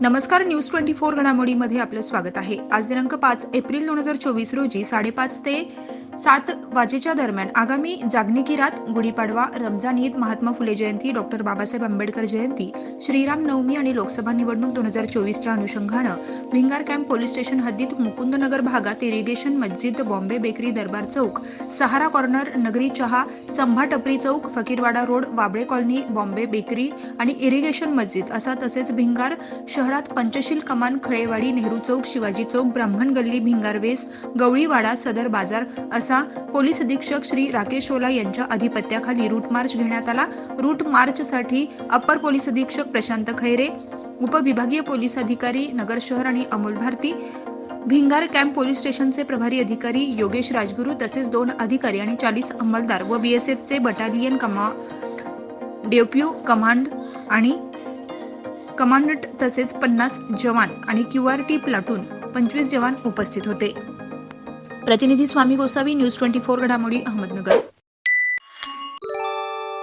नमस्कार. न्यूज 24 घडामोडीमध्ये आपलं स्वागत आहे. आज दिनांक 5 एप्रिल 2024 रोजी 5:30 ते 7 वाजेच्या दरम्यान आगामी जागनिकी रात, गुढीपाडवा, रमजान ईद, महात्मा फुले जयंती, डॉक्टर बाबासाहेब आंबेडकर जयंती, श्रीराम नवमी आणि लोकसभा निवडणूक 2024च्या अनुषंगानं भिंगार कॅम्प पोलीस स्टेशन हद्दीत मुकुंदनगर भागात इरिगेशन मस्जिद, बॉम्बे बेकरी, दरबार चौक, सहारा कॉर्नर, नगरी चहा, संभा टपरी चौक, Fakirwada road, Wable colony, Bombay bakery आणि इरिगेशन मस्जिद असा तसेच भिंगार शहरात पंचशील कमान, खळेवाडी, नेहरू चौक, शिवाजी चौक, ब्राह्मण गल्ली, भिंगार वेस, गवळीवाडा, सदर बाजार असा पोलीस अधीक्षक श्री राकेश ओला यांच्या अधिपत्याखाली रूट मार्च घेण्यात आला. रूट मार्चसाठी अप्पर पोलीस अधीक्षक प्रशांत खैरे, उपविभागीय पोलीस अधिकारी नगर शहर आणि अमोल भारती, भिंगार कॅम्प पोलीस स्टेशनचे प्रभारी अधिकारी योगेश राजगुरू तसेच 2 अधिकारी आणि 40 अंमलदार व बीएसएफचे बटालियन डेप्यू कमांड आणि कमांडंट तसेच 50 जवान आणि क्यूआरटी प्लाटून 25 जवान उपस्थित होते. प्रतिनिधी स्वामी गोसावी, न्यूज 24 घडामोडी, अहमदनगर.